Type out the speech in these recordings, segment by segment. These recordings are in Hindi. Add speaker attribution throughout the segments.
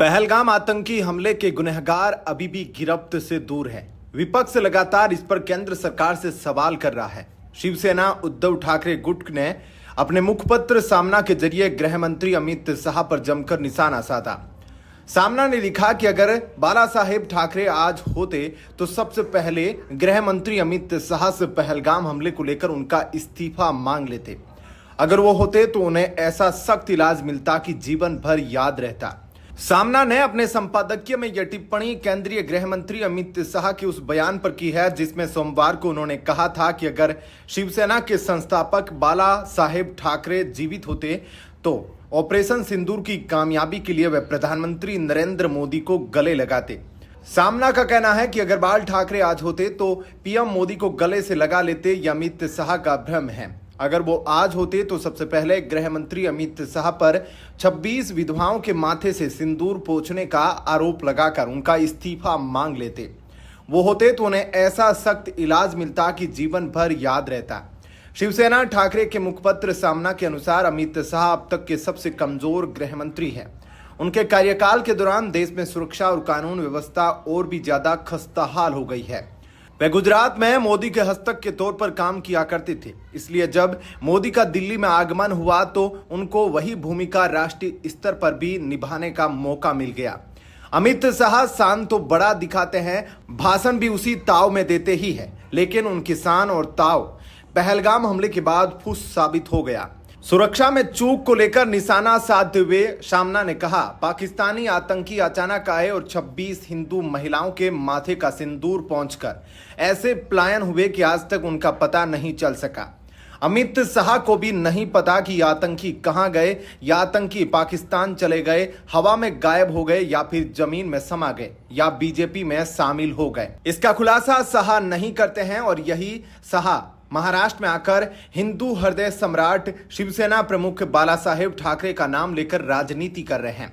Speaker 1: पहलगाम आतंकी हमले के गुनहगार अभी भी गिरफ्त से दूर है। विपक्ष लगातार इस पर केंद्र सरकार से सवाल कर रहा है। शिवसेना उद्धव ठाकरे गुट ने अपने मुखपत्र सामना के जरिए गृह मंत्री अमित शाह पर जमकर निशाना साधा। सामना ने लिखा कि अगर बाला साहेब ठाकरे आज होते तो सबसे पहले गृह मंत्री अमित शाह से पहलगाम हमले को लेकर उनका इस्तीफा मांग लेते। अगर वो होते तो उन्हें ऐसा सख्त इलाज मिलता कि जीवन भर याद रहता। सामना ने अपने संपादकीय में यह टिप्पणी केंद्रीय गृह मंत्री अमित शाह के उस बयान पर की है जिसमें सोमवार को उन्होंने कहा था कि अगर शिवसेना के संस्थापक बाला साहेब ठाकरे जीवित होते तो ऑपरेशन सिंदूर की कामयाबी के लिए वे प्रधानमंत्री नरेंद्र मोदी को गले लगाते। सामना का कहना है कि अगर बाल ठाकरे आज होते तो पीएम मोदी को गले से लगा लेते। यह अमित शाह का भ्रम है। अगर वो आज होते तो सबसे पहले गृह मंत्री अमित शाह पर 26 विधवाओं के माथे से सिंदूर पोंछने का आरोप लगाकर उनका इस्तीफा मांग लेते। वो होते तो उन्हें ऐसा सख्त इलाज मिलता कि जीवन भर याद रहता। शिवसेना ठाकरे के मुखपत्र सामना के अनुसार अमित शाह अब तक के सबसे कमजोर गृह मंत्री हैं। उनके कार्यकाल के दौरान देश में सुरक्षा और कानून व्यवस्था और भी ज्यादा खस्ताहाल हो गई है। वे गुजरात में मोदी के हस्तक के तौर पर काम किया करते थे, इसलिए जब मोदी का दिल्ली में आगमन हुआ तो उनको वही भूमिका राष्ट्रीय स्तर पर भी निभाने का मौका मिल गया। अमित शाह शान तो बड़ा दिखाते हैं, भाषण भी उसी ताव में देते ही है, लेकिन उनकी शान और ताव पहलगाम हमले के बाद फुस साबित हो गया। सुरक्षा में चूक को लेकर निशाना साधते हुए सामना ने कहा, पाकिस्तानी आतंकी अचानक आए और 26 हिंदू महिलाओं के माथे का सिंदूर पोंछकर ऐसे पलायन हुए कि आज तक उनका पता नहीं चल सका। अमित शाह को भी नहीं पता कि आतंकी कहां गए, या आतंकी पाकिस्तान चले गए, हवा में गायब हो गए, या फिर जमीन में समा गए, या बीजेपी में शामिल हो गए। इसका खुलासा शाह नहीं करते हैं और यही शाह महाराष्ट्र में आकर हिंदू हृदय सम्राट शिवसेना प्रमुख बाला साहेब ठाकरे का नाम लेकर राजनीति कर रहे हैं।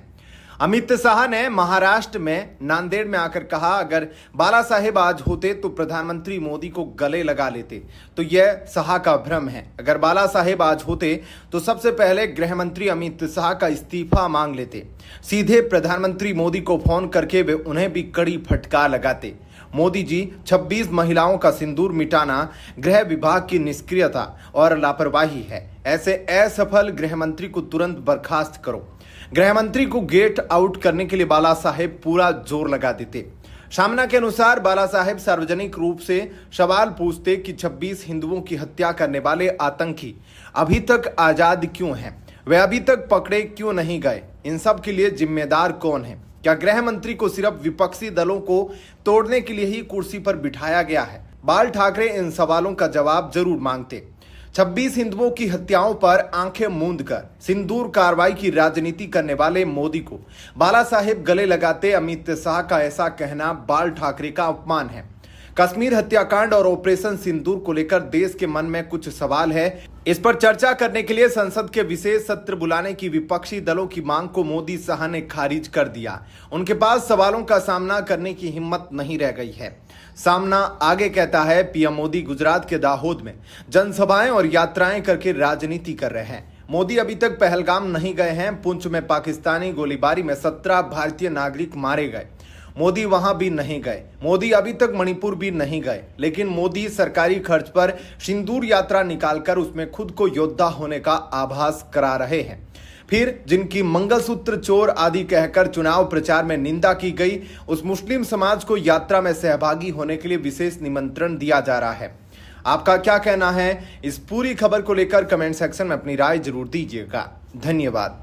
Speaker 1: अमित शाह ने महाराष्ट्र में नांदेड़ में आकर कहा, अगर बाला साहेब आज होते तो प्रधानमंत्री मोदी को गले लगा लेते। तो यह शाह का भ्रम है। अगर बाला साहेब आज होते तो सबसे पहले गृह मंत्री अमित शाह का इस्तीफा मांग लेते। सीधे प्रधानमंत्री मोदी को फोन करके वे उन्हें भी कड़ी फटकार लगाते। मोदी जी, 26 महिलाओं का सिंदूर मिटाना गृह विभाग की निष्क्रियता और लापरवाही है। ऐसे असफल गृह मंत्री को तुरंत बर्खास्त करो। गृह मंत्री को गेट आउट करने के लिए बाला साहेब पूरा जोर लगा देते। सामना के अनुसार बाला साहेब सार्वजनिक रूप से सवाल पूछते कि 26 हिंदुओं की हत्या करने वाले आतंकी अभी तक आजाद क्यों हैं? वे अभी तक पकड़े क्यों नहीं गए? इन सब के लिए जिम्मेदार कौन है? क्या गृह मंत्री को सिर्फ विपक्षी दलों को तोड़ने के लिए ही कुर्सी पर बिठाया गया है? बाल ठाकरे इन सवालों का जवाब जरूर मांगते। 26 हिंदुओं की हत्याओं पर आंखें मूंद कर सिंदूर कार्रवाई की राजनीति करने वाले मोदी को बाला साहेब गले लगाते। अमित शाह का ऐसा कहना बाल ठाकरे का अपमान है। कश्मीर हत्याकांड और ऑपरेशन सिंदूर को लेकर देश के मन में कुछ सवाल है। इस पर चर्चा करने के लिए संसद के विशेष सत्र बुलाने की विपक्षी दलों की मांग को मोदी शाह ने खारिज कर दिया। उनके पास सवालों का सामना करने की हिम्मत नहीं रह गई है। सामना आगे कहता है, पीएम मोदी गुजरात के दाहोद में जनसभाएं और यात्राएं करके राजनीति कर रहे हैं। मोदी अभी तक पहलगाम नहीं गए हैं। पुंछ में पाकिस्तानी गोलीबारी में 17 भारतीय नागरिक मारे गए। मोदी वहां भी नहीं गए। मोदी अभी तक मणिपुर भी नहीं गए। लेकिन मोदी सरकारी खर्च पर सिंदूर यात्रा निकालकर उसमें खुद को योद्धा होने का आभास करा रहे हैं। फिर जिनकी मंगलसूत्र चोर आदि कहकर चुनाव प्रचार में निंदा की गई, उस मुस्लिम समाज को यात्रा में सहभागी होने के लिए विशेष निमंत्रण दिया जा रहा है। आपका क्या कहना है इस पूरी खबर को लेकर? कमेंट सेक्शन में अपनी राय जरूर दीजिएगा। धन्यवाद।